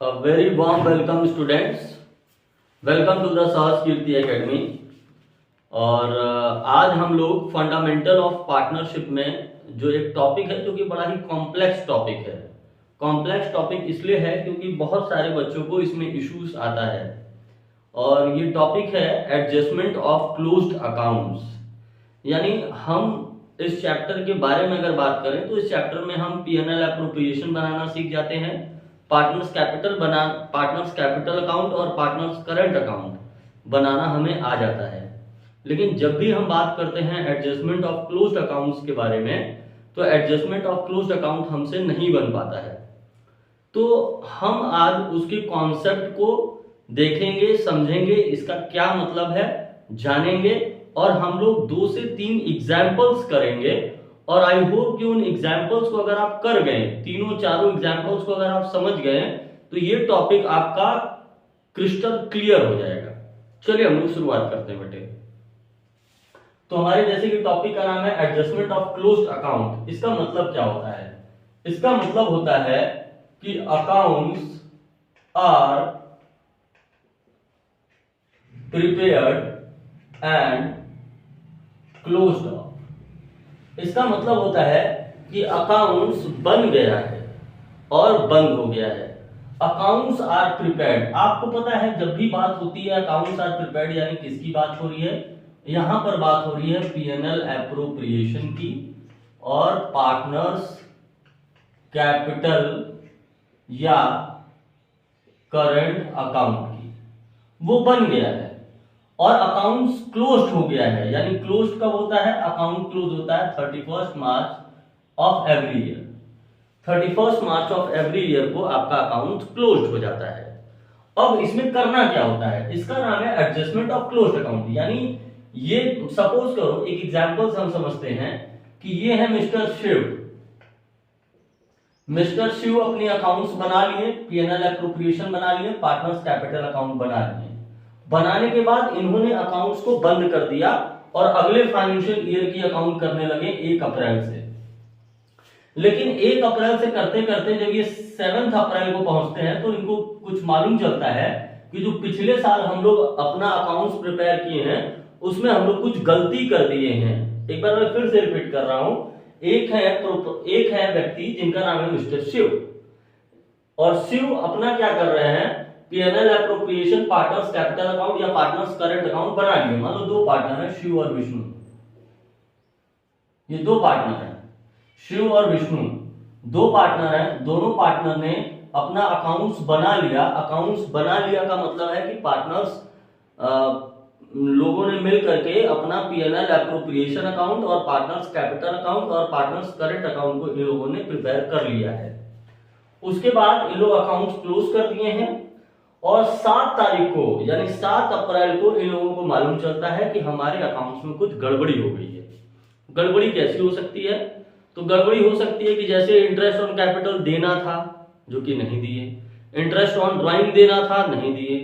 A very warm welcome students. Welcome to the साहस कीर्ति academy. और आज हम लोग फंडामेंटल ऑफ पार्टनरशिप में जो एक टॉपिक है जो कि बड़ा ही कॉम्प्लेक्स टॉपिक है। कॉम्प्लेक्स टॉपिक इसलिए है क्योंकि बहुत सारे बच्चों को इसमें इश्यूज आता है और ये टॉपिक है एडजस्टमेंट ऑफ क्लोज्ड अकाउंट्स। यानी हम इस चैप्टर के बारे में अगर बात करें तो इस चैप्टर में हम P&L एप्रोप्रिएशन बनाना सीख जाते हैं, पार्टनर्स कैपिटल अकाउंट और पार्टनर्स करंट अकाउंट बनाना हमें आ जाता है। लेकिन जब भी हम बात करते हैं एडजस्टमेंट ऑफ क्लोज्ड अकाउंट्स के बारे में तो एडजस्टमेंट ऑफ क्लोज्ड अकाउंट हमसे नहीं बन पाता है। तो हम आज उसके कॉन्सेप्ट को देखेंगे, समझेंगे, इसका क्या मतलब है जानेंगे और हम लोग 2 से 3 एग्जाम्पल्स करेंगे। और आई होप कि उन एग्जाम्पल्स को अगर आप कर गए, तीनों चारों एग्जाम्पल्स को अगर आप समझ गए तो ये टॉपिक आपका क्रिस्टल क्लियर हो जाएगा। चलिए हम लोग शुरुआत करते हैं बेटे। तो हमारे जैसे कि टॉपिक का नाम है एडजस्टमेंट ऑफ क्लोज्ड अकाउंट। इसका मतलब क्या होता है? इसका मतलब होता है कि accounts are prepared and closed off. इसका मतलब होता है कि अकाउंट्स बन गया है और बंद हो गया है। अकाउंट्स आर प्रिपेयर्ड, आपको पता है जब भी बात होती है अकाउंट्स आर प्रिपेयर्ड यानी किसकी बात हो रही है? यहां पर बात हो रही है P&L एप्रोप्रिएशन की और पार्टनर्स कैपिटल या करंट अकाउंट की। वो बन गया है और अकाउंट्स क्लोज्ड हो गया है। यानी क्लोज्ड कब होता है? अकाउंट क्लोज होता है 31 March of every year. 31 March of every year को आपका अकाउंट क्लोज्ड हो जाता है। अब इसमें करना क्या होता है? इसका नाम है एडजस्टमेंट ऑफ क्लोज्ड अकाउंट। यानी ये सपोज करो, एक एग्जांपल हम समझते हैं कि ये है मिस्टर शिव। मिस्टर शिव अपने अकाउंट्स बना लिए, P&L एप्रोप्रिएशन बना लिए, पार्टनर्स कैपिटल अकाउंट बना लिए। बनाने के बाद इन्होंने अकाउंट्स को बंद कर दिया और अगले फाइनेंशियल ईयर की अकाउंट करने लगे 1 अप्रैल से। लेकिन 1 अप्रैल से करते करते जब ये 7 अप्रैल को पहुंचते हैं तो इनको कुछ मालूम चलता है कि जो पिछले साल हम लोग अपना अकाउंट्स प्रिपेयर किए हैं उसमें हम लोग कुछ गलती कर दिए हैं। एक बार मैं फिर से रिपीट कर रहा हूं। एक है व्यक्ति जिनका नाम है मिस्टर शिव और शिव अपना क्या कर रहे हैं? P&L appropriation partners capital account या पार्टनर्स करंट अकाउंट बना लिए। मान लो 2 पार्टनर है, शिव और विष्णु। ये 2 पार्टनर है, शिव और विष्णु 2 पार्टनर हैं। दोनों पार्टनर ने अपना अकाउंट्स बना लिया। अकाउंट्स बना लिया का मतलब है कि पार्टनर्स लोगों ने मिल करके अपना P&L एप्रोप्रिएशन अकाउंट और पार्टनर्स कैपिटल अकाउंट और पार्टनर्स करंट अकाउंट को इन लोगों ने प्रिपेयर कर लिया है। उसके बाद इन लोग अकाउंट्स क्लोज कर दिए हैं और 7 तारीख को यानी 7 अप्रैल को इन लोगों को मालूम चलता है कि हमारे अकाउंट्स में कुछ गड़बड़ी हो गई है। गड़बड़ी कैसी हो सकती है? तो गड़बड़ी हो सकती है कि जैसे इंटरेस्ट ऑन कैपिटल देना था जो कि नहीं दिए, इंटरेस्ट ऑन ड्राइंग देना था नहीं दिए,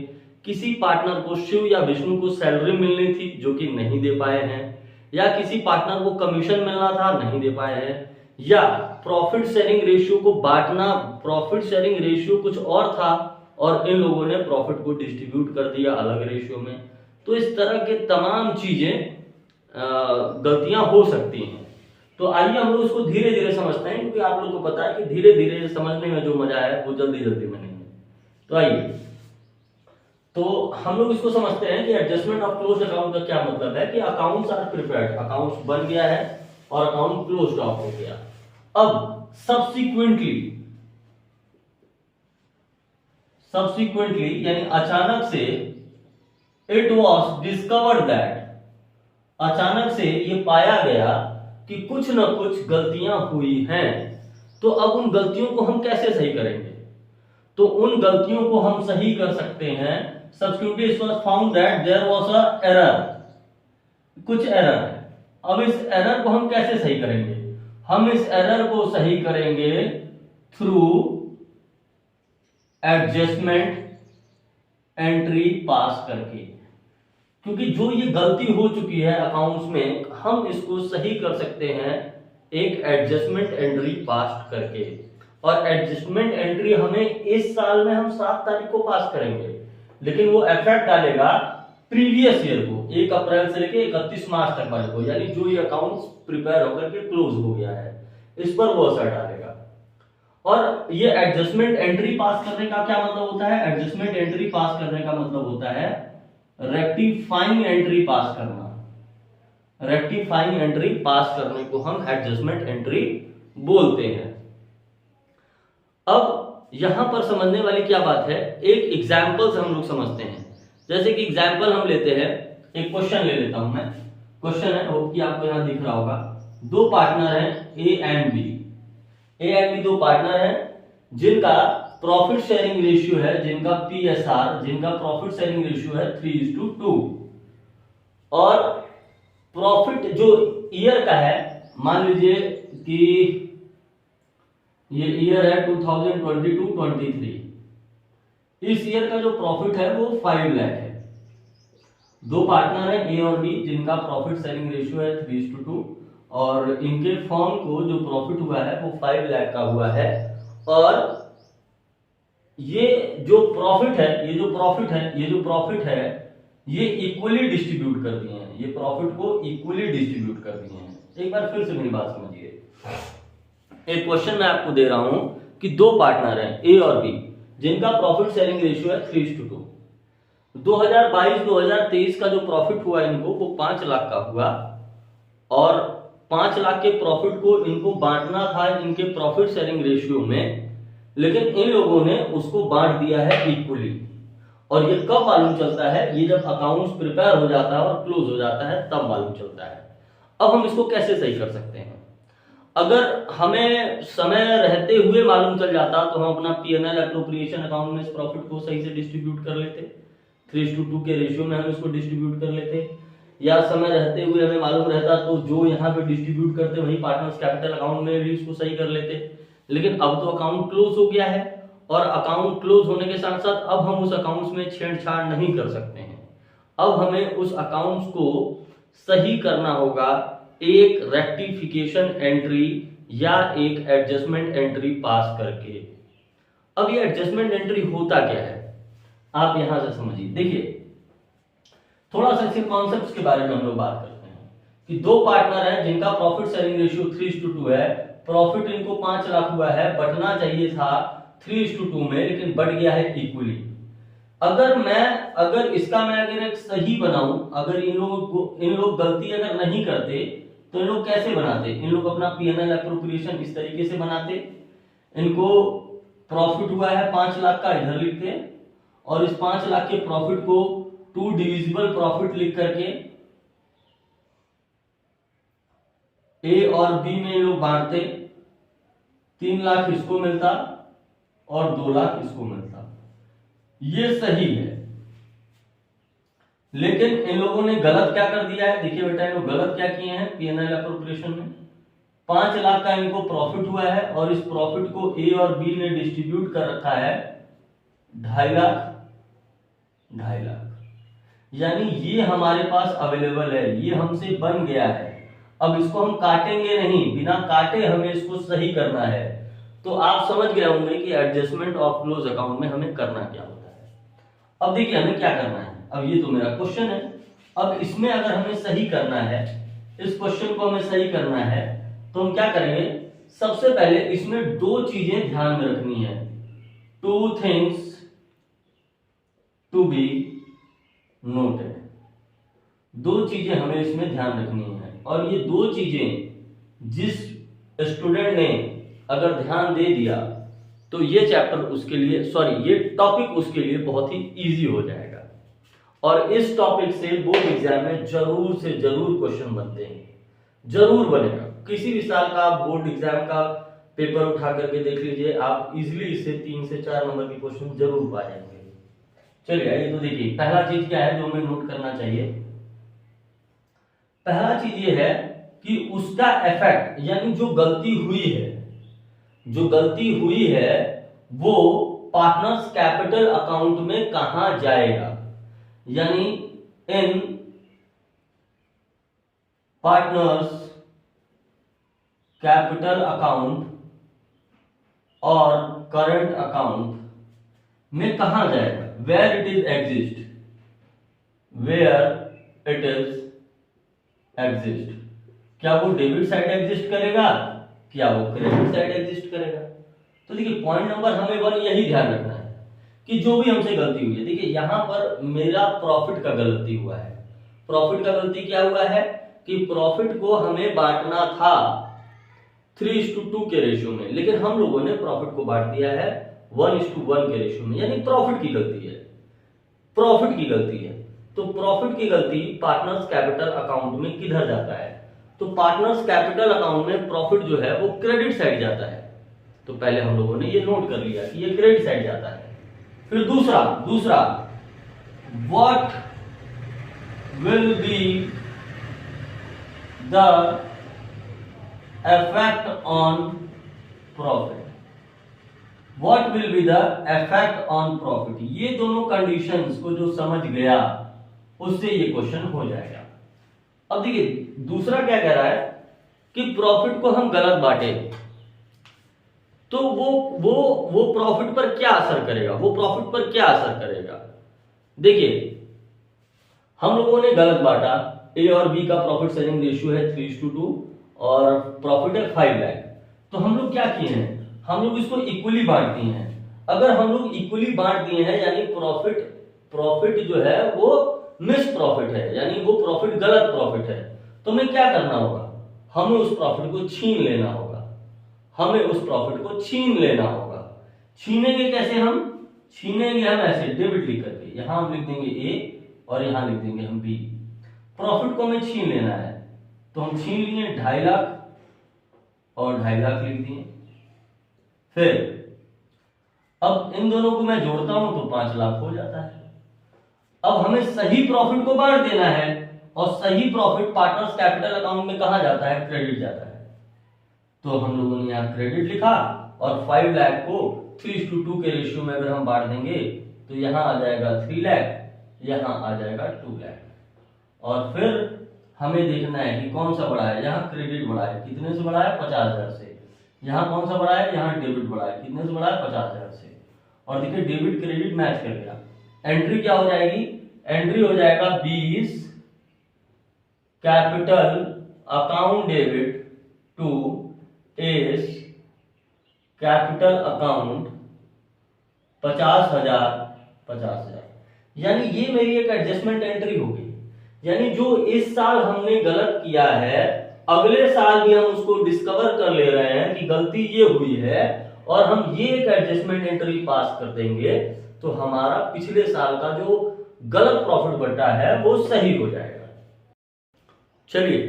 किसी पार्टनर को शिव या विष्णु को सैलरी मिलनी थी जो कि नहीं दे पाए हैं, या किसी पार्टनर को कमीशन मिलना था नहीं दे पाए हैं, या प्रॉफिट शेयरिंग रेशियो को बांटना, प्रॉफिट शेयरिंग रेशियो कुछ और था और इन लोगों ने प्रॉफिट को डिस्ट्रीब्यूट कर दिया अलग रेशियो में। तो इस तरह के तमाम चीजें गलतियां हो सकती हैं। तो आइए हम लोग इसको धीरे धीरे समझते हैं क्योंकि आप लोग को पता है कि धीरे धीरे समझने में जो मजा है वो जल्दी जल्दी में नहीं है। तो आइए तो हम लोग इसको समझते हैं कि एडजस्टमेंट ऑफ क्लोज्ड अकाउंट का क्या मतलब है कि अकाउंट्स आर प्रिपेयर्ड, अकाउंट्स बन गया है और अकाउंट क्लोज्ड ऑफ हो गया। अब सब्सिक्वेंटली यानी अचानक से इट वॉज डिस्कवर्ड दैट, अचानक से ये पाया गया कि कुछ न कुछ गलतियां हुई हैं। तो अब उन गलतियों को हम कैसे सही करेंगे? तो उन गलतियों को हम सही कर सकते हैं। Subsequently it was found that there was a error, कुछ एरर है। अब इस एरर को हम कैसे सही करेंगे? हम इस एरर को सही करेंगे थ्रू एडजस्टमेंट एंट्री पास करके, क्योंकि जो ये गलती हो चुकी है अकाउंट्स में हम इसको सही कर सकते हैं एक एडजस्टमेंट एंट्री पास करके। और एडजस्टमेंट एंट्री हमें इस साल में हम 7 तारीख को पास करेंगे, लेकिन वो इफेक्ट डालेगा प्रीवियस ईयर को 1 अप्रैल से लेके 31 मार्च तक वाले को, यानी जो ये अकाउंट्स प्रिपेयर होकर के क्लोज हो गया है इस पर वो असर डालेगा। और ये एडजस्टमेंट एंट्री पास करने का क्या मतलब होता है? एडजस्टमेंट एंट्री पास करने का मतलब होता है रेक्टिफाइंग एंट्री पास करना। रेक्टिफाइंग एंट्री पास करने को हम एडजस्टमेंट एंट्री बोलते हैं। अब यहां पर समझने वाली क्या बात है, एक एग्जाम्पल से हम लोग समझते हैं। जैसे कि एग्जाम्पल हम लेते हैं, एक क्वेश्चन ले लेता हूं मैं। क्वेश्चन है, होप कि आपको यहां दिख रहा होगा। दो पार्टनर हैं A and B. A and B दो पार्टनर हैं जिनका प्रॉफिट शेयरिंग रेशियो है, जिनका पीएसआर, जिनका प्रॉफिट शेयरिंग रेशियो है 3:2। और प्रॉफिट जो ईयर का है, मान लीजिए कि ये ईयर है 2022-23। इस ईयर का जो प्रॉफिट है वो 5 लाख है। दो पार्टनर है ए और बी जिनका प्रॉफिट शेयरिंग रेशियो है 3:2 और इनके फर्म को जो प्रॉफिट हुआ है वो 5 लाख का हुआ है। और ये जो प्रॉफिट है ये इक्वली डिस्ट्रीब्यूट कर दिए हैं, ये प्रॉफिट को इक्वली डिस्ट्रीब्यूट कर दिए हैं। एक बार फिर से मेरी बात समझिए। एक क्वेश्चन मैं आपको दे रहा हूं कि दो पार्टनर हैं ए और बी जिनका प्रॉफिट शेयरिंग रेशियो है 3:2। 2022-2023 का जो प्रॉफिट हुआ इनको वो 5 लाख का हुआ और 5 लाख के प्रॉफिट को इनको बांटना था इनके प्रॉफिट शेयरिंग रेशियो में, लेकिन इन लोगों ने उसको बांट दिया है इक्वली। और ये कब मालूम चलता है? ये जब अकाउंट्स प्रिपेयर हो जाता है और क्लोज हो जाता है तब मालूम चलता है। अब हम इसको कैसे सही कर सकते हैं? अगर हमें समय रहते हुए मालूम चल जाता तो हम अपना पीएनएल एप्रोप्रिएशन अकाउंट में इस प्रॉफिट को सही से डिस्ट्रीब्यूट कर लेते, 3:2 के रेशियो में हम इसको डिस्ट्रीब्यूट कर लेते। या समय रहते हुए हमें मालूम रहता तो जो यहाँ पे डिस्ट्रीब्यूट करते वही पार्टनर्स कैपिटल अकाउंट में भी इसको सही कर लेते। लेकिन अब तो अकाउंट क्लोज हो गया है और अकाउंट क्लोज होने के साथ साथ अब हम उस अकाउंट्स में छेड़छाड़ नहीं कर सकते हैं। अब हमें उस अकाउंट्स को सही करना होगा एक रेक्टिफिकेशन एंट्री या एक एडजस्टमेंट एंट्री पास करके। अब ये एडजस्टमेंट एंट्री होता क्या है आप यहां से समझिए। देखिए थोड़ा सा इसके कॉन्सेप्ट्स के बारे में हम लोग बात करते हैं कि दो पार्टनर हैं जिनका प्रॉफिट शेयरिंग रेशियो 3:2 है। प्रॉफिट इनको 5 लाख हुआ है, बढ़ना चाहिए था 3:2 में, लेकिन बढ़ गया है इक्वली। अगर इसका मैं अगर एक सही बनाऊं, अगर इन लोग गलती अगर नहीं करते तो इन लोग कैसे बनाते? इन लोग अपना पीएनएल एप्रोप्रिएशन इस तरीके से बनाते। इनको प्रॉफिट हुआ है 5 लाख का, इधर लिखते और इस 5 लाख के प्रॉफिट को 2 डिविजिबल प्रॉफिट लिख करके ए और बी में ये लोग बांटते। 3 लाख इसको मिलता और 2 लाख इसको मिलता। ये सही है। लेकिन इन लोगों ने गलत क्या कर दिया है? देखिए बेटा, इन लोग गलत क्या किए हैं पीएनएल एप्रोप्रिएशन में। 5 लाख का इनको प्रॉफिट हुआ है और इस प्रॉफिट को ए और बी ने डिस्ट्रीब्यूट कर रखा है 2.5 लाख, 2.5 लाख। यानी ये हमारे पास अवेलेबल है, ये हमसे बन गया है। अब इसको हम काटेंगे नहीं, बिना काटे हमें इसको सही करना है। तो आप समझ गए होंगे कि एडजस्टमेंट ऑफ क्लोज अकाउंट में हमें करना क्या होता है। अब देखिए हमें क्या करना है। अब ये तो मेरा क्वेश्चन है। अब इसमें अगर हमें सही करना है, इस क्वेश्चन को हमें सही करना है, तो हम क्या करेंगे? सबसे पहले इसमें 2 चीजें ध्यान में रखनी है। 2 थिंग्स टू बी नोटेड। 2 चीजें हमें इसमें ध्यान रखनी है और ये 2 चीजें जिस स्टूडेंट ने अगर ध्यान दे दिया तो ये चैप्टर उसके लिए, ये टॉपिक उसके लिए बहुत ही इजी हो जाएगा। और इस टॉपिक से बोर्ड एग्जाम में जरूर से जरूर क्वेश्चन बनते हैं, जरूर बनेगा। किसी भी साल का आप बोर्ड एग्जाम का पेपर उठा करके देख लीजिए, आप इजीली इससे 3 से 4 नंबर के क्वेश्चन जरूर पा जाएंगे। चलिए ये तो देखिए पहला चीज क्या है जो हमें नोट करना चाहिए। पहला चीज ये है कि उसका इफेक्ट, यानी जो गलती हुई है वो पार्टनर्स कैपिटल अकाउंट में कहां जाएगा। यानी इन पार्टनर्स कैपिटल अकाउंट और करंट अकाउंट में कहां जाएगा? Where it is exist, where it is exist. क्या वो डेबिट साइड एग्जिस्ट करेगा, क्या वो क्रेडिट साइड एग्जिस्ट करेगा? तो देखिए पॉइंट नंबर हमें 1 यही ध्यान रखना है कि जो भी हमसे गलती हुई है, देखिए यहां पर मेरा प्रॉफिट का गलती हुआ है। प्रॉफिट का गलती क्या हुआ है कि प्रॉफिट को हमें बांटना था 3:2 के रेशियो में, लेकिन हम लोगों ने प्रॉफिट को बांट दिया है 1:1 के रेशियो में, यानी प्रॉफिट की गलती है, प्रॉफिट की गलती है। तो प्रॉफिट की गलती पार्टनर्स कैपिटल अकाउंट में किधर जाता है? तो पार्टनर्स कैपिटल अकाउंट में प्रॉफिट जो है वो क्रेडिट साइड जाता है। तो पहले हम लोगों ने ये नोट कर लिया कि ये क्रेडिट साइड जाता है। फिर दूसरा what will be the effect on profit, what will be the effect on profit। ये दोनों कंडीशंस को जो समझ गया उससे ये क्वेश्चन हो जाएगा। अब देखिए दूसरा क्या कह रहा है कि प्रॉफिट को हम गलत बांटे तो वो प्रॉफिट पर क्या असर करेगा, वो प्रॉफिट पर क्या असर करेगा? देखिए हम लोगों ने गलत बांटा, ए और बी का प्रॉफिट शेयरिंग रेशियो है 3:2 और प्रॉफिट है 5 लाख। तो हम लोग क्या किए हैं, हम लोग इसको इक्वली बांट दिए हैं। अगर हम लोग इक्वली बांट दिए हैं यानी प्रॉफिट जो है वो मिस प्रॉफिट है, यानी वो प्रॉफिट गलत प्रॉफिट है। तो हमें क्या करना होगा, हमें उस प्रॉफिट को छीन लेना होगा, हमें उस प्रॉफिट को छीन लेना होगा। छीनेंगे कैसे? हम छीनेंगे हम ऐसे डेबिट लिख करके, यहां हम लिख देंगे ए और यहां लिख देंगे हम बी। प्रॉफिट को हमें छीन लेना है तो हम छीन लिए 2.5 लाख और 2.5 लाख लिख दिए। फिर अब इन दोनों को मैं जोड़ता हूं तो 5 लाख हो जाता है। अब हमें सही प्रॉफिट को बांट देना है और सही प्रॉफिट पार्टनर्स कैपिटल अकाउंट में कहां जाता है? क्रेडिट जाता है। तो हम लोगों ने यहां क्रेडिट लिखा और 5 लाख को 3:2 के रेशियो में अगर हम बांट देंगे तो यहां आ जाएगा 3 लाख, यहां आ जाएगा 2 लाख। और फिर हमें देखना है कि कौन सा बढ़ा है। यहाँ क्रेडिट बढ़ा है, कितने से बढ़ा है? 50,000 से। यहाँ कौन सा बढ़ा है? यहाँ डेबिट बढ़ा है, कितने से बढ़ा है? 50,000 से। और देखिए डेबिट क्रेडिट मैच कर गया। एंट्री क्या हो जाएगी? एंट्री हो जाएगा 20 capital account debit to A's capital account 50,000। यानी ये मेरी एक एडजस्टमेंट एंट्री होगी, यानी जो इस साल हमने गलत किया है अगले साल भी हम उसको डिस्कवर कर ले रहे हैं कि गलती ये हुई है और हम ये एक एडजस्टमेंट एंट्री पास कर देंगे तो हमारा पिछले साल का जो गलत प्रॉफिट बटा है वो सही हो जाएगा। चलिए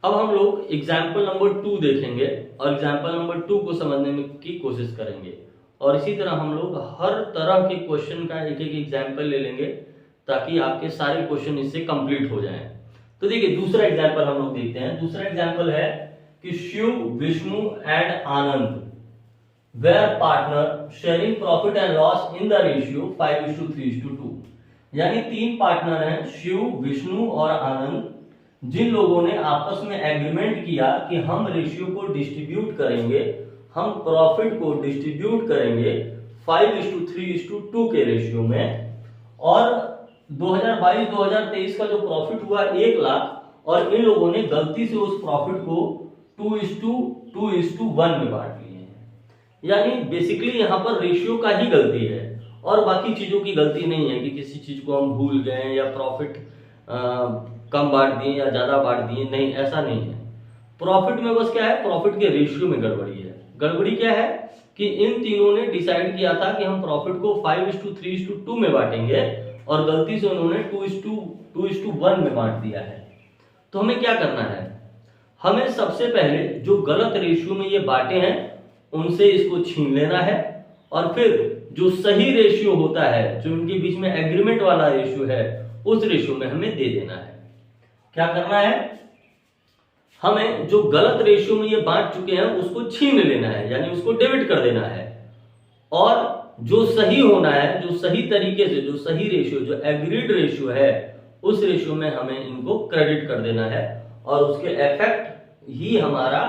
अब हम लोग एग्जाम्पल नंबर 2 देखेंगे और एग्जाम्पल नंबर 2 को समझने की कोशिश करेंगे और इसी तरह हम लोग हर तरह के क्वेश्चन का एक एक एग्जाम्पल ले लेंगे ताकि आपके सारे क्वेश्चन इससे कंप्लीट हो जाएं। तो देखिए दूसरा एग्जाम्पल हम लोग देखते हैं। दूसरा एग्जाम्पल है कि Shiv, Vishnu and Anand were partner sharing profit and loss in the ratio 5:3:2। यानी 3 पार्टनर हैं, शिव, विष्णु और आनंद, जिन लोगों ने आपस में एग्रीमेंट किया कि हम रेशियो को डिस्ट्रीब्यूट करेंगे, हम प्रॉफिट को डिस्ट्रीब्यूट करेंगे 5:3:2 के रेशियो में। और 2022-2023 का जो प्रॉफिट हुआ 1 लाख और इन लोगों ने गलती से उस प्रॉफिट को 2:1 में बांट लिए हैं। यानी बेसिकली यहाँ पर रेशियो का ही गलती है और बाकी चीजों की गलती नहीं है कि किसी चीज को हम भूल गए या प्रॉफिट कम बांट दिए या ज्यादा बांट दिए, नहीं, ऐसा नहीं है। प्रॉफिट में बस क्या है, प्रॉफिट के रेशियो में गड़बड़ी है। गड़बड़ी क्या है कि इन तीनों ने डिसाइड किया था कि हम प्रॉफिट को 5:3:2 में बांटेंगे और गलती से उन्होंने 2:1 में बांट दिया है। तो हमें क्या करना है, हमें सबसे पहले जो गलत रेशियो में ये बांटे हैं उनसे इसको छीन लेना है और फिर जो सही रेशियो होता है, जो इनके बीच में एग्रीमेंट वाला रेशियो है, उस रेशियो में हमें दे देना है। क्या करना है, हमें जो गलत रेशियो में ये बांट चुके हैं उसको छीन लेना है, यानी उसको डेबिट कर देना है। और जो सही होना है, जो सही तरीके से, जो सही रेशियो, जो एग्रीड रेशियो है, उस रेशियो में हमें इनको क्रेडिट कर देना है और उसके इफेक्ट ही हमारा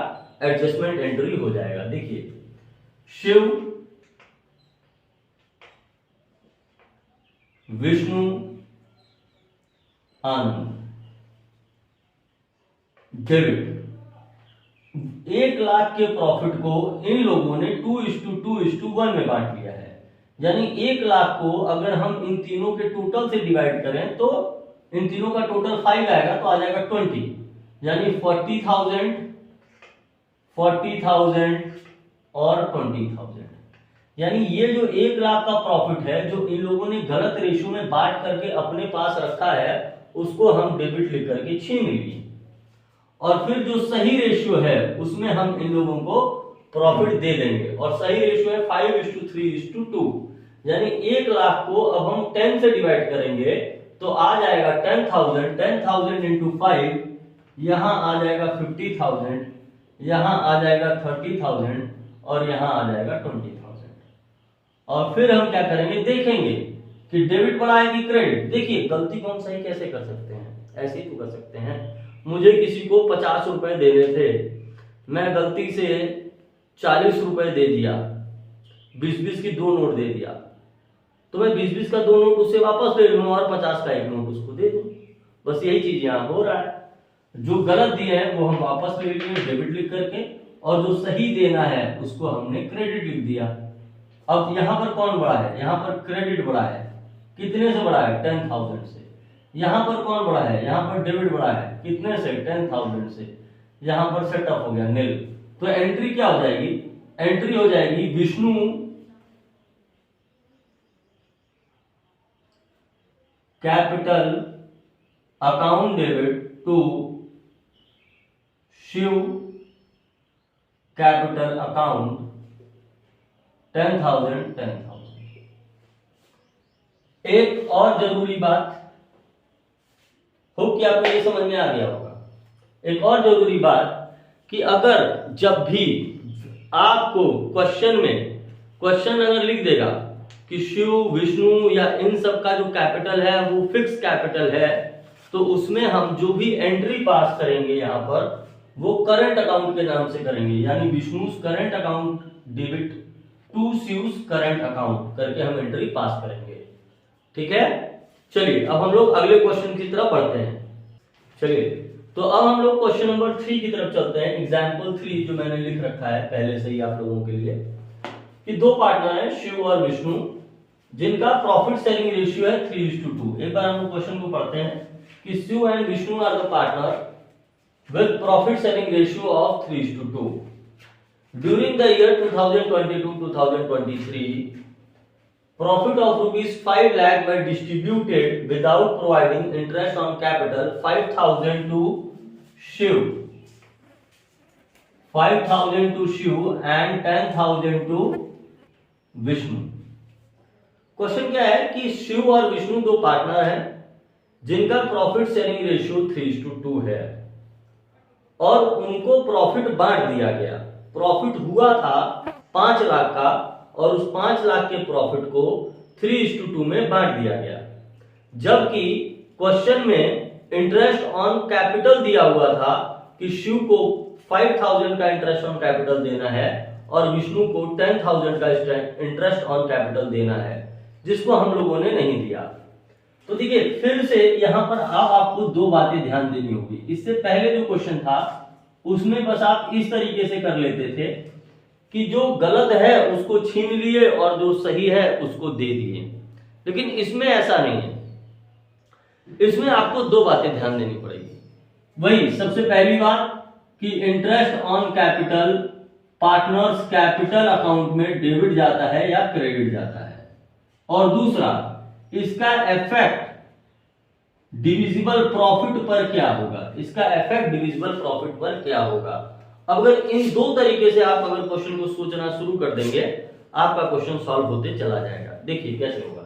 एडजस्टमेंट एंट्री हो जाएगा। देखिए शिव, विष्णु, आनंद, डेविड। 1,00,000 के प्रॉफिट को इन लोगों ने 2:2:1 में बांट लिया है। यानी 1,00,000 को अगर हम इन तीनों के टोटल से डिवाइड करें तो इन तीनों का टोटल 5 आएगा, तो आ जाएगा 20, यानी 40,000 और 20,000। यानी ये जो 1,00,000 का प्रॉफिट है जो इन लोगों ने गलत रेशियो में बांट करके अपने पास रखा है, उसको हम डेबिट लिख करके छीन लिए, और फिर जो सही रेशियो है उसमें हम इन लोगों को प्रॉफिट दे देंगे। और सही रेशियो है 5:3:2, यानी 1,00,000 को अब हम 10 से डिवाइड करेंगे तो आ जाएगा 10,000, 10,000 इंटू 5, यहां आ जाएगा 50,000, यहां आ जाएगा 30,000 और यहां आ जाएगा 20,000। और फिर हम क्या करेंगे, देखेंगे कि डेबिट बड़ा है कि क्रेडिट। देखिए गलती को हम सही कैसे कर सकते हैं, ऐसे ही तो कर सकते हैं। मुझे किसी को 50 रुपए देने थे, मैं गलती से 40 रुपए दे दिया, 20-20 की 2 नोट दे दिया, तो मैं 20-20 का 2 नोट उससे वापस ले लूँ और 50 का 1 नोट उसको दे दूं। बस यही चीज यहाँ हो रहा है। जो गलत दिए हैं वो हम वापस ले लिए डेबिट लिख करके, और जो सही देना है उसको हमने क्रेडिट लिख दिया। अब यहाँ पर कौन बड़ा है, यहाँ पर क्रेडिट बड़ा है। कितने से बड़ा है, 10,000 से। यहाँ पर कौन बड़ा है, यहाँ पर डेबिट बड़ा है। कितने से, 10,000 से। यहाँ पर सेटअप हो गया नील। तो एंट्री क्या हो जाएगी, एंट्री हो जाएगी Vishnu capital account debit to Shiv capital account 10,000। एक और जरूरी बात, होप कि आपको ये समझ में आ गया होगा। एक और जरूरी बात कि अगर जब भी आपको क्वेश्चन अगर लिख देगा कि शिव, विष्णु या इन सब का जो कैपिटल है वो फिक्स कैपिटल है, तो उसमें हम जो भी एंट्री पास करेंगे यहाँ पर वो करंट अकाउंट के नाम से करेंगे। यानी Vishnu current account debit to Shiv's current account करके हम एंट्री पास करेंगे। ठीक है, चलिए अब हम लोग अगले क्वेश्चन की तरफ बढ़ते हैं। चलिए तो अब हम लोग क्वेश्चन नंबर 3 की तरफ चलते हैं। एग्जाम्पल 3 जो मैंने लिख रखा है पहले से ही आप लोगों के लिए, कि 2 पार्टनर हैं शिव और विष्णु, जिनका प्रॉफिट सेलिंग रेशियो है 3:2। एक बार हम लोग क्वेश्चन को पढ़ते हैं कि Shiv and Vishnu are the partner with profit selling ratio of 3:2। During the year 2022-2023, profit of rupees 5 lakh were distributed without providing interest on capital 5,000 to Shiv, 5,000 to Shiv and 10,000 to Vishnu. Question क्या है कि शिव और Vishnu 2 partner हैं जिनका profit selling ratio 3:2 है, और उनको profit बांट दिया गया। प्रॉफिट हुआ था 5 लाख का, और उस 5 लाख के प्रॉफिट को 3:2 में बांट दिया गया। जबकि क्वेश्चन में इंटरेस्ट ऑन कैपिटल दिया हुआ था कि शिव को 5,000 का इंटरेस्ट ऑन कैपिटल देना है और विष्णु को 10,000 का इंटरेस्ट ऑन कैपिटल देना है, जिसको हम लोगों ने नहीं दिया। तो देखिए फिर से यहां पर आपको 2 बातें ध्यान देनी होगी। इससे पहले जो क्वेश्चन था उसमें बस आप इस तरीके से कर लेते थे कि जो गलत है उसको छीन लिए और जो सही है उसको दे दिए, लेकिन इसमें ऐसा नहीं है। इसमें आपको 2 बातें ध्यान देनी पड़ेगी। वही सबसे पहली बात कि interest on capital partners capital account में डेबिट जाता है या क्रेडिट जाता है, और दूसरा इसका इफेक्ट डिविजिबल प्रॉफिट पर क्या होगा, इसका इफेक्ट डिविजिबल प्रॉफिट पर क्या होगा। अब अगर इन 2 तरीके से आप अगर क्वेश्चन को सोचना शुरू कर देंगे, आपका क्वेश्चन सॉल्व होते चला जाएगा। देखिए कैसे होगा।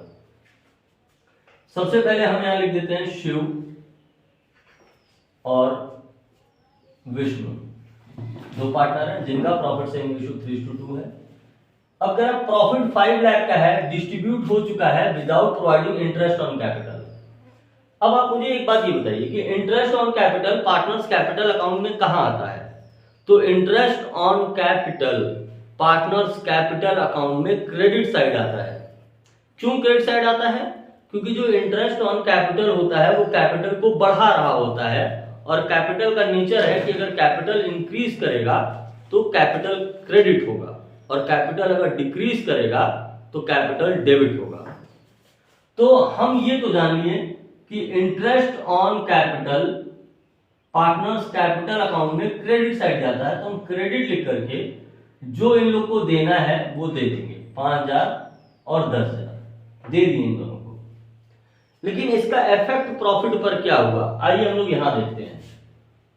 सबसे पहले हम यहां लिख देते हैं शिव और विष्णु 2 पार्टनर हैं जिनका प्रॉफिट सेलिंग रेशियो 3:2 है। अब अगर प्रॉफिट 5 लाख का है, डिस्ट्रीब्यूट हो चुका है without providing interest on capital. अब आप मुझे एक बात ये बताइए कि interest on capital partners capital account में कहां आता है। तो interest on capital partners capital account में क्रेडिट साइड आता है। क्यों क्रेडिट साइड आता है? क्योंकि जो इंटरेस्ट ऑन कैपिटल होता है वो कैपिटल को बढ़ा रहा होता है, और कैपिटल का नेचर है कि अगर कैपिटल इंक्रीज करेगा तो कैपिटल क्रेडिट होगा, और कैपिटल अगर डिक्रीज करेगा तो कैपिटल डेबिट होगा। तो हम ये तो जान लिए कि interest on capital partners capital account में क्रेडिट साइड जाता है, तो हम क्रेडिट लिख करके जो इन लोग को देना है वो दे देंगे, 5,000 और 10,000 दे दिए इन दोनों को। लेकिन इसका इफेक्ट प्रॉफिट पर क्या हुआ, आइए हम लोग यहां देखते हैं।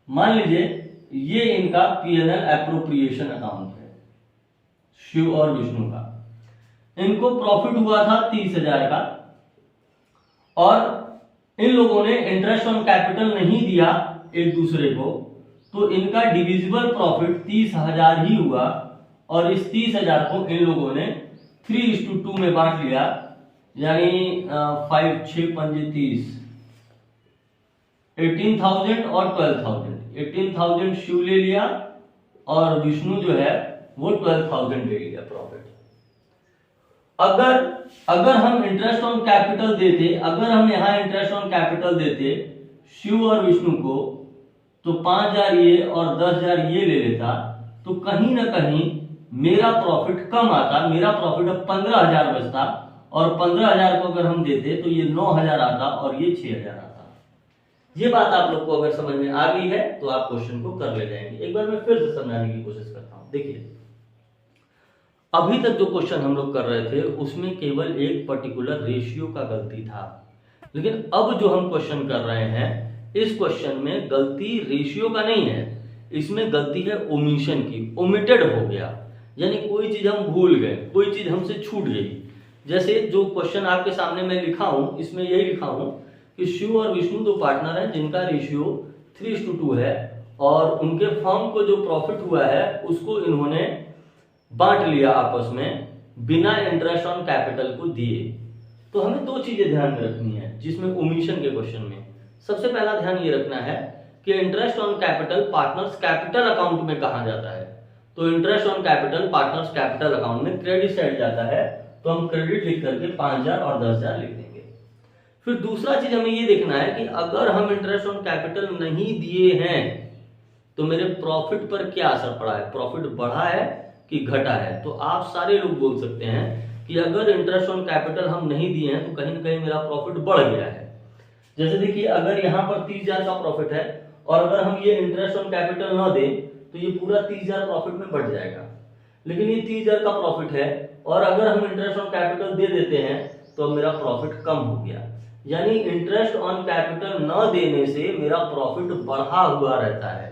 मान लीजिए ये इनका P&L एप्रोप्रिएशन अकाउंट है, शिव और विष्णु का। इनको प्रॉफिट हुआ था 30,000 का, और इन लोगों ने इंटरेस्ट ऑन कैपिटल नहीं दिया एक दूसरे को, तो इनका डिविजिबल प्रॉफिट 30,000 ही हुआ, और इस 30,000 को इन लोगों ने 3:2 में बांट लिया, यानी 5 6 5 30 18,000 और 12,000। 18,000 शिव ले लिया और विष्णु जो है वो 12,000 ले लिया प्रॉफिट। अगर हम इंटरेस्ट ऑन कैपिटल देते, अगर हम यहाँ इंटरेस्ट ऑन कैपिटल देते शिव और विष्णु को, तो 5,000 ये और 10,000 ये ले लेता, तो कहीं ना कहीं मेरा प्रॉफिट कम आता। मेरा प्रॉफिट अब 15,000 बचता, और 15,000 को अगर हम देते तो ये 9,000 आता और ये 6,000 आता। ये बात आप लोग को अगर समझ में आ गई है तो आप क्वेश्चन को कर ले जाएंगे। एक बार मैं फिर से समझाने की कोशिश करता हूं। देखिए, अभी तक जो क्वेश्चन हम लोग कर रहे थे उसमें केवल एक पर्टिकुलर रेशियो का गलती था, लेकिन अब जो हम क्वेश्चन कर रहे हैं इस क्वेश्चन में गलती रेशियो का नहीं है, इसमें गलती है ओमिशन की। ओमिटेड हो गया, यानी कोई चीज हम भूल गए, कोई चीज हमसे छूट गई। जैसे जो क्वेश्चन आपके सामने मैं लिखा हूं, इसमें यही लिखा हूं कि शिव और विष्णु दो पार्टनर हैं जिनका रेशियो 3:2 है, और उनके फर्म को जो प्रॉफिट हुआ है उसको इन्होंने बांट लिया आपस में बिना इंटरेस्ट ऑन कैपिटल को दिए। तो हमें दो चीजें ध्यान में रखनी है जिसमें ओमिशन के क्वेश्चन में। सबसे पहला ध्यान ये रखना है कि interest on capital partners capital account में कहां जाता है। तो interest on capital partners capital account में क्रेडिट साइड जाता है, तो हम क्रेडिट लिख करके 5,000 और 10,000 लिख देंगे। फिर दूसरा चीज हमें ये देखना है कि अगर हम इंटरेस्ट ऑन कैपिटल नहीं दिए हैं तो मेरे प्रॉफिट पर क्या असर पड़ा है, प्रॉफिट बढ़ा है कि घटा है। तो आप सारे लोग बोल सकते हैं कि अगर इंटरेस्ट ऑन कैपिटल हम नहीं दिए हैं तो कहीं ना कहीं मेरा प्रॉफिट बढ़ गया है। जैसे देखिए, अगर यहाँ पर 30,000 का प्रॉफिट है और अगर हम ये इंटरेस्ट ऑन कैपिटल ना दें तो ये पूरा 30,000 प्रॉफिट में बढ़ जाएगा। लेकिन ये 30,000 का प्रॉफिट है और अगर हम इंटरेस्ट ऑन कैपिटल दे देते हैं तो मेरा प्रॉफिट कम हो गया। यानी इंटरेस्ट ऑन कैपिटल न देने से मेरा प्रॉफिट बढ़ा हुआ रहता है।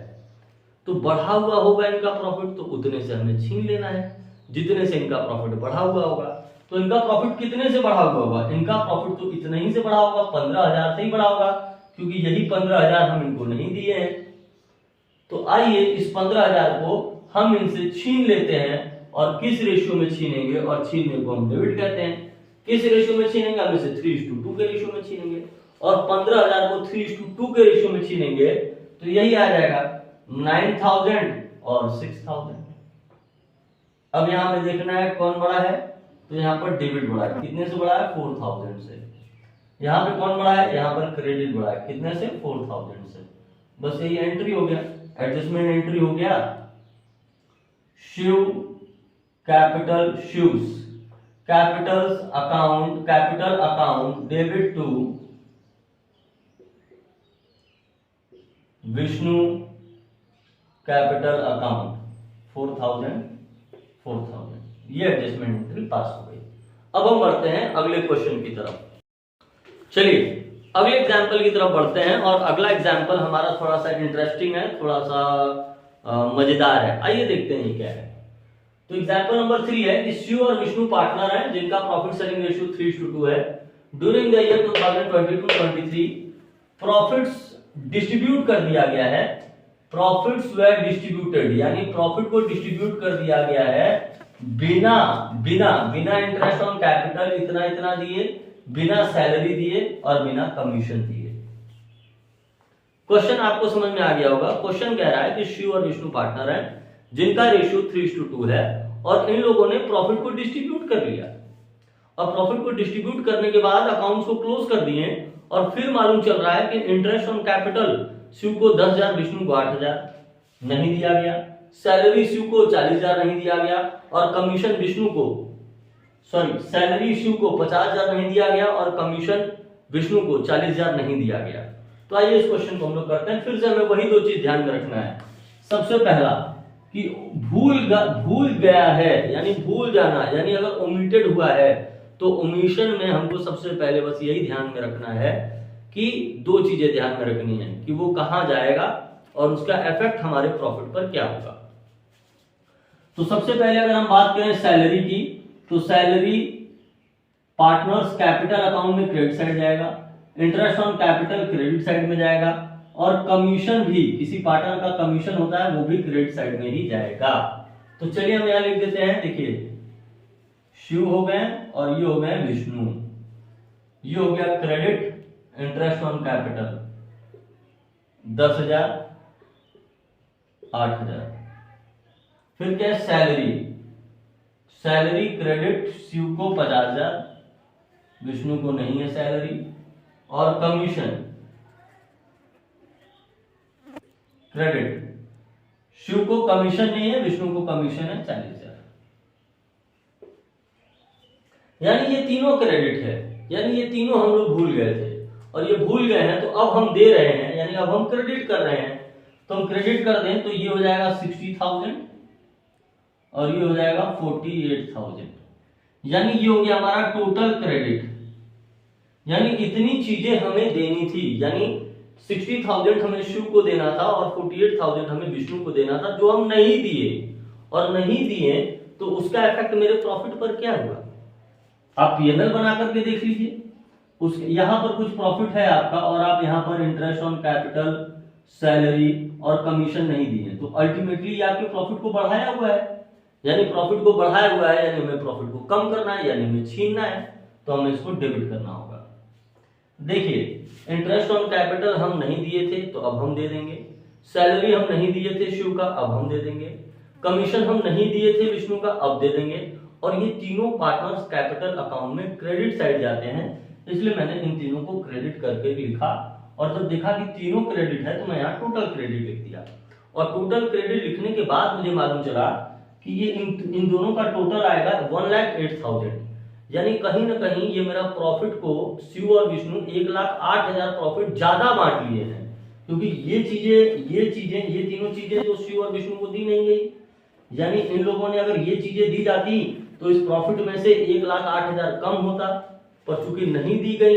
तो बढ़ा हुआ होगा इनका प्रॉफिट तो उतने से हमें छीन लेना है जितने से इनका प्रॉफिट बढ़ा हुआ होगा। तो इनका प्रॉफिट कितने से बढ़ा हुआ होगा, इनका प्रॉफिट तो इतना ही से बढ़ा होगा, 15,000 से ही बढ़ा होगा, क्योंकि यही 15,000 हम इनको नहीं दिए हैं। तो आइए इस 15,000 को हम इनसे छीन लेते हैं, और किस रेशियो में छीनेंगे, और छीनने को हम डेबिट कहते हैं। किस रेशियो में छीनेंगे, हम इसे 3:2 के रेशियो में छीनेंगे, और 15,000 को 3:2 के रेशियो में छीनेंगे तो यही आ जाएगा 9,000 और 6,000। अब यहां पे देखना है कौन बड़ा है, तो यहाँ पर डेबिट बड़ा है। कितने से बड़ा है, 4,000 से। यहाँ पे कौन बड़ा है, यहाँ पर क्रेडिट बड़ा है। कितने से, 4,000 से। बस यही एंट्री हो गया, एडजस्टमेंट एंट्री हो गया। Shiv capital Shiv's capital account debit to Vishnu capital account 4,000। ये एडजस्टमेंट एंट्री पास हो गई। अब हम बढ़ते हैं अगले क्वेश्चन की तरफ। चलिए अगले एग्जाम्पल की तरफ बढ़ते हैं, और अगला एग्जाम्पल हमारा थोड़ा सा इंटरेस्टिंग है, थोड़ा सा मजेदार है। आइए देखते हैं ये क्या है। तो एग्जाम्पल नंबर 3 है कि शिव और विष्णु पार्टनर हैं जिनका प्रॉफिट शेयरिंग रेशियो 3:2 है। During the year 2022-23 profits distribute कर दिया गया है। प्रॉफिट्स वर डिस्ट्रीब्यूटेड, यानी प्रॉफिट को डिस्ट्रीब्यूट कर दिया गया है बिना इंटरेस्ट ऑन कैपिटल इतना इतना दिए, बिना सैलरी दिए और बिना कमीशन दिए। क्वेश्चन आपको समझ में आ गया होगा। क्वेश्चन कह रहा है कि शिव और विष्णु पार्टनर हैं जिनका रेशियो 3:2 है, और इन लोगों ने प्रॉफिट को डिस्ट्रीब्यूट कर लिया, और प्रॉफिट को डिस्ट्रीब्यूट करने के बाद अकाउंट्स को क्लोज कर दिए, और फिर मालूम चल रहा है कि इंटरेस्ट ऑन कैपिटल शिव को 10,000, विष्णु को 8,000 नहीं दिया गया, सैलरी शिव को 40,000 नहीं दिया गया, और कमीशन विष्णु को सैलरी शिव को 50,000 नहीं दिया गया, और कमीशन विष्णु को 40,000 नहीं दिया गया। तो आइए इस क्वेश्चन को हम लोग करते हैं। फिर से हमें वही 2 चीज ध्यान में रखना है। सबसे पहला कि भूल गया है, यानी भूल जाना, यानी अगर ओमिटेड हुआ है तो ओमिशन में हमको सबसे पहले बस यही ध्यान में रखना है कि 2 चीजें ध्यान में रखनी है कि वो कहां जाएगा और उसका इफेक्ट हमारे प्रॉफिट पर क्या होगा। तो सबसे पहले अगर हम बात करें सैलरी की, तो सैलरी पार्टनर्स कैपिटल अकाउंट में क्रेडिट साइड जाएगा, interest on capital credit side में जाएगा, और कमीशन भी, किसी पार्टनर का कमीशन होता है वो भी क्रेडिट साइड में ही जाएगा। तो चलिए हम यहां लिख देते हैं, देखिए शिव हो गए और ये हो गए विष्णु, ये हो गया क्रेडिट इंटरेस्ट ऑन कैपिटल 10,000 8,000। फिर क्या है सैलरी क्रेडिट शिव को 50,000, विष्णु को नहीं है सैलरी, और कमीशन क्रेडिट शिव को कमीशन नहीं है, विष्णु को कमीशन है 40,000। यानी ये तीनों क्रेडिट है, यानी ये तीनों हम लोग भूल गए थे, और ये भूल गए हैं तो अब हम दे रहे हैं, यानी अब हम क्रेडिट कर रहे हैं। तो हम क्रेडिट कर दें तो ये हो जाएगा 60,000 और ये हो जाएगा 48,000, यानी ये हो गया हमारा टोटल क्रेडिट। यानी इतनी चीजें हमें देनी थी, यानी 60,000 हमें शिव को देना था और 48,000 हमें विष्णु को देना था, जो हम नहीं दिए, और नहीं दिए तो उसका इफेक्ट मेरे प्रॉफिट पर क्या हुआ। आप पीएनएल बना करके देख लीजिए, उस यहां पर कुछ प्रॉफिट है आपका, और आप यहां पर इंटरेस्ट ऑन कैपिटल, सैलरी और कमीशन नहीं दिए, तो अल्टीमेटली आपके प्रॉफिट को बढ़ाया हुआ है। यानी प्रॉफिट को बढ़ाया हुआ है, यानी हमें प्रॉफिट को कम करना है, यानी हमें छीनना है, तो हमें इसको डेबिट करना होगा। देखिए इंटरेस्ट ऑन कैपिटल हम नहीं दिए थे तो अब हम दे देंगे, सैलरी हम नहीं दिए थे शिव का, अब हम दे देंगे, कमीशन हम नहीं दिए थे विष्णु का, अब दे देंगे, और ये तीनों पार्टनर्स कैपिटल अकाउंट में क्रेडिट साइड जाते हैं, इसलिए मैंने इन तीनों को क्रेडिट करके लिखा, और जब देखा कि तीनों क्रेडिट है तो मैं यहाँ टोटल क्रेडिट लिख दिया। और टोटल क्रेडिट लिखने के बाद मुझे मालूम चला कि ये इन दोनों का टोटल आएगा 1,08,000, यानी कहीं ना कहीं ये मेरा प्रॉफिट को शिव और विष्णु 1,08,000 प्रॉफिट ज्यादा बांट लिए हैं, क्योंकि ये तीनों चीजें जो शिव और विष्णु को दी नहीं गई, यानी इन लोगों ने अगर ये चीजें दी जाती तो इस प्रॉफिट में से 1,08,000 कम होता, पर चूंकि नहीं दी गई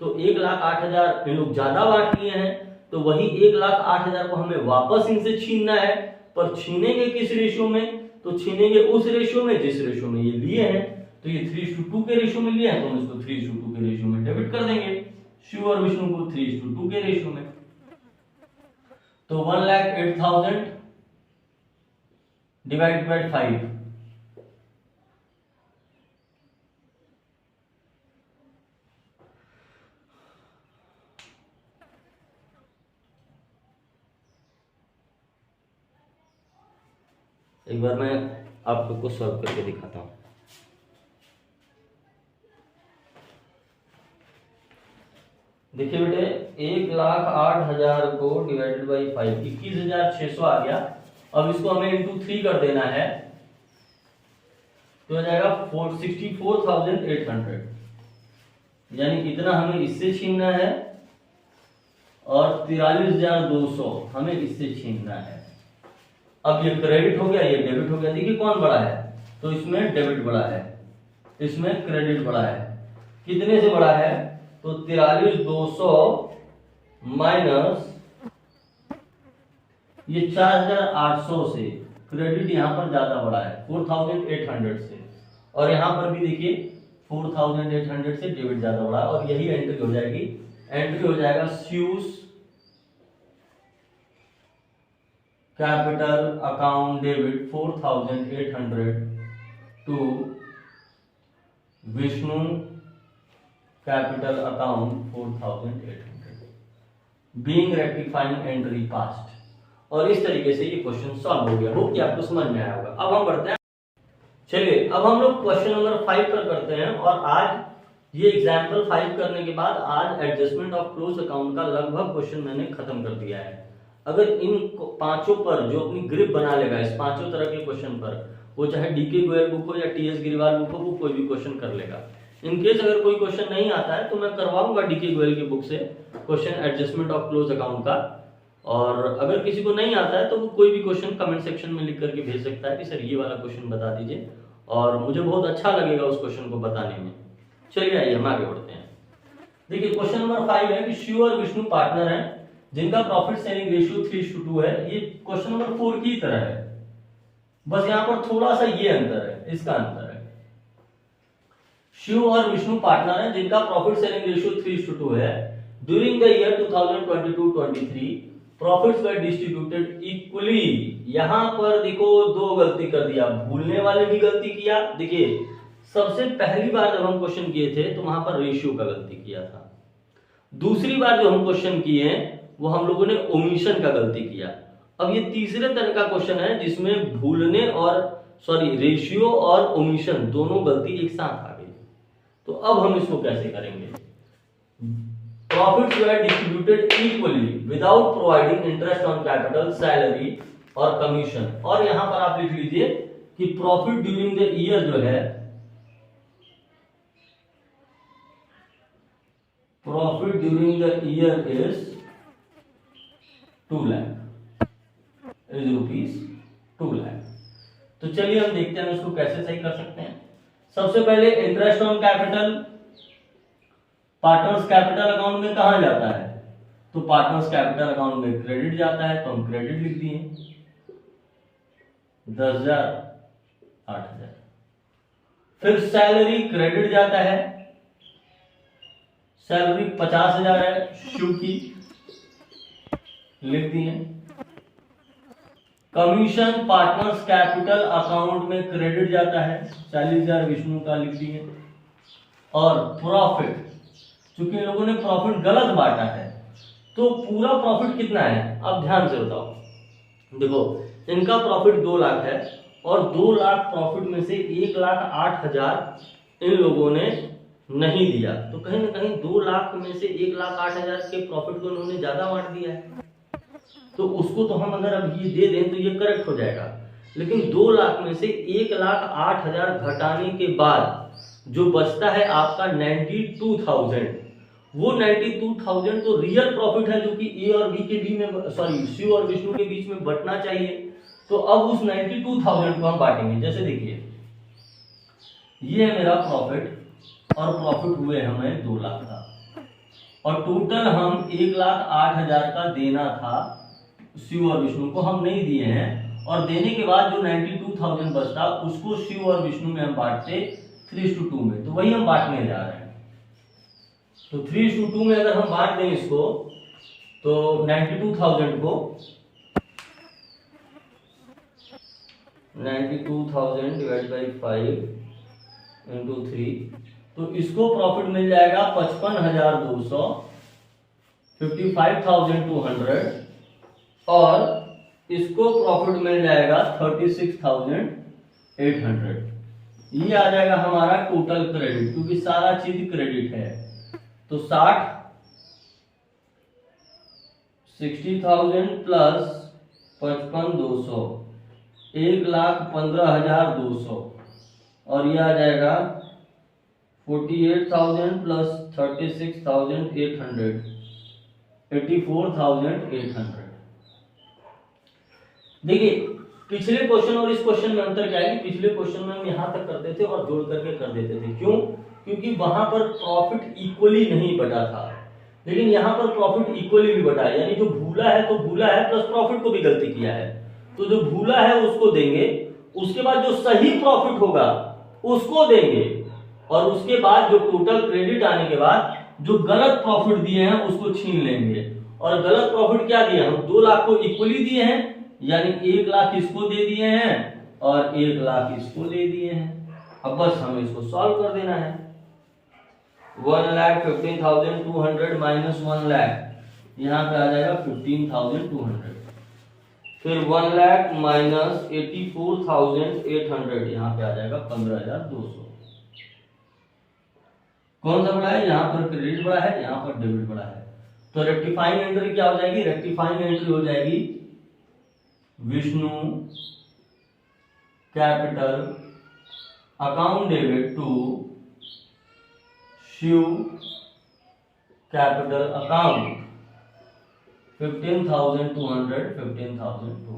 तो 1,08,000 इन लोग ज्यादा बांट लिए हैं, तो वही 1,08,000 को हमें वापस इनसे छीनना है। पर छीनेंगे किस रेशियो में, तो छीनेंगे उस रेशियो में जिस रेशियो में ये लिए हैं, तो ये 3:2 के रेशियो में लिए हैं, तो हम इसको 3:2 के रेशियो में डेबिट कर देंगे, शिव और विष्णु को 3:2 के रेशियो में। तो 1,08,000 डिवाइड बाय 5, एक बार मैं आपको सॉल्व करके दिखाता हूं। देखिए बेटे 1,08,000 को डिवाइडेड बाई 5, 21,600 आ गया। अब इसको हमें इंटू 3 कर देना है, तो हो जाएगा 64,800, यानी इतना हमें इससे छीनना है, और 43,200 हमें इससे छीनना है। अब ये क्रेडिट हो गया, ये डेबिट हो गया। देखिए कौन बड़ा है, तो इसमें डेबिट बड़ा है, इसमें क्रेडिट बड़ा है। कितने से बड़ा है, तो 43,200 माइनस ये 4,800 से, क्रेडिट यहां पर ज्यादा बड़ा है 4,800 से, और यहां पर भी देखिए 4,800 से डेबिट ज्यादा बड़ा है, और यही एंट्री हो जाएगी। एंट्री हो जाएगा Shiv's capital account debit 4,800 to Vishnu capital account 4,800 being rectifying entry passed. और इस तरीके से ये क्वेश्चन सॉल्व हो गया। होप कि आपको समझ में आया होगा। अब हम बढ़ते हैं चलिए अब हम लोग क्वेश्चन नंबर 5 पर करते हैं। और आज ये एग्जाम्पल 5 करने के बाद आज एडजस्टमेंट ऑफ क्लोज अकाउंट का लगभग क्वेश्चन मैंने खत्म कर दिया है। अगर इन पांचों पर जो अपनी ग्रिप बना लेगा इस पांचों तरह के क्वेश्चन पर, वो चाहे डीके गोयल बुक हो या टीएस गिरिवाल बुक हो, वो कोई भी क्वेश्चन कर लेगा। इनकेस अगर कोई क्वेश्चन नहीं आता है तो मैं करवाऊंगा डीके गोयल की बुक से question adjustment of close account का। और अगर किसी को नहीं आता है तो वो कोई भी क्वेश्चन कमेंट सेक्शन में लिख करके भेज सकता है कि सर ये वाला क्वेश्चन बता दीजिए, और मुझे बहुत अच्छा लगेगा उस क्वेश्चन को बताने में। चलिए आइए हम आगे बढ़ते हैं। देखिए क्वेश्चन नंबर 5 है कि शिव और विष्णु पार्टनर हैं जिनका प्रॉफिट शेयरिंग रेशियो 3:2 है। ये क्वेश्चन नंबर 4 की तरह है, बस यहां पर थोड़ा सा ये अंतर है, इसका अंतर है। शिव और विष्णु पार्टनर हैं जिनका प्रॉफिट शेयरिंग रेशियो 3:2 है। During the year 2022-23 profits were distributed equally. यहां पर देखो दो गलती कर दिया, भूलने वाले भी गलती किया। देखिए सबसे पहली बार जब हम क्वेश्चन किए थे तो वहां पर रेशियो का गलती किया था। दूसरी बार जो हम क्वेश्चन किए वो हम लोगों ने ओमिशन का गलती किया। अब ये तीसरे तरह का क्वेश्चन है जिसमें भूलने और रेशियो और ओमिशन दोनों गलती एक साथ आ गई। तो अब हम इसको कैसे करेंगे? Profits were distributed equally without providing interest on capital, salary और commission। और यहां पर आप लिख लीजिए कि प्रॉफिट ड्यूरिंग द ईयर जो है, profit during the year is 2 lakh, is rupees 2 lakh. तो चलिए हम देखते हैं इसको कैसे सही कर सकते हैं। सबसे पहले interest on capital partners capital account में कहां जाता है? तो पार्टनर्स कैपिटल अकाउंट में क्रेडिट जाता है, तो हम क्रेडिट लिख दिए 10,000 8,000। फिर सैलरी क्रेडिट जाता है, सैलरी 50,000 है, शिव की लिख दिए। कमीशन पार्टनर्स कैपिटल अकाउंट में क्रेडिट जाता है, 40,000 विष्णु का लिख दिए। और प्रॉफिट, क्योंकि इन लोगों ने प्रॉफिट गलत बांटा है तो पूरा प्रॉफिट कितना है? अब ध्यान से बताओ। देखो इनका प्रॉफिट 2 लाख है और 2 लाख प्रॉफिट में से 1,08,000 इन लोगों ने नहीं दिया, तो कहीं ना कहीं 2 लाख में से 1,08,000 के प्रॉफिट को इन्होंने ज्यादा बांट दिया है। तो उसको तो हम अगर अब ये दे दें तो ये करेक्ट हो जाएगा। लेकिन 2 लाख में से 1,08,000 घटाने के बाद जो बचता है आपका 92,000, वो 92,000 तो रियल प्रॉफिट है जो कि ए और बी के बीच में शिव और विष्णु के बीच में बंटना चाहिए। तो अब उस 92,000 को हम बांटेंगे। जैसे देखिए ये है मेरा प्रॉफिट और प्रॉफिट हुए हमें 2 लाख का, और टोटल हम 1,08,000 का देना था शिव और विष्णु को, हम नहीं दिए हैं। और देने के बाद जो 92,000 बचता उसको शिव और विष्णु में हम बांटते 3:2 में। तो वही हम बांटने जा रहे हैं। तो 3:2 में अगर हम बांट दें इसको तो 92,000 को 92,000 डिवाइड बाई 5 इंटू 3, तो इसको प्रॉफिट मिल जाएगा 55,200, 55,200, और इसको प्रॉफिट मिल जाएगा 36,800। ये आ जाएगा हमारा टोटल क्रेडिट, क्योंकि सारा चीज क्रेडिट है। तो 60,000 प्लस 55,200 1,15,200, और ये आ जाएगा 48,000 प्लस 36,800 84,800। देखिए पिछले क्वेश्चन और इस क्वेश्चन में अंतर क्या है कि पिछले क्वेश्चन में हम यहां तक करते थे और जोड़ करके कर देते थे। क्यों? क्योंकि वहां पर प्रॉफिट इक्वली नहीं बटा था, लेकिन यहां पर प्रॉफिट इक्वली भी बटा है। यानी जो भूला है तो भूला है, प्लस प्रॉफिट को भी गलती किया है। तो जो भूला है उसको देंगे, उसके बाद जो सही प्रॉफिट होगा उसको देंगे, और उसके बाद जो टोटल क्रेडिट आने के बाद जो गलत प्रॉफिट दिए हैं उसको छीन लेंगे। और गलत प्रॉफिट क्या दिए? हम 2 लाख को इक्वली दिए हैं, यानी 1 लाख इसको दे दिए हैं और 1 लाख इसको दे दिए हैं। अब बस हमें इसको सॉल्व कर देना है। 1,15,200 माइनस 1 लाख, यहां पे आ जाएगा 15,200। फिर 1 लाख माइनस 84,800, यहाँ पे आ जाएगा 15,200। कौन सा बड़ा है? यहाँ पर क्रेडिट बड़ा है, यहाँ पर डेबिट बड़ा है। तो रेक्टिफाइंग एंट्री क्या हो जाएगी? रेक्टिफाइंग एंट्री हो जाएगी Vishnu capital account debit to Shiv capital account 15,200, 15,200।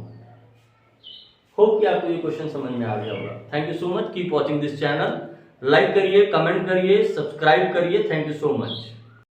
Hope कि आपको ये क्वेश्चन समझ में आ गया होगा। Thank you so much, keep watching this channel. Like करिए, कमेंट करिए, सब्सक्राइब करिए। Thank you so much.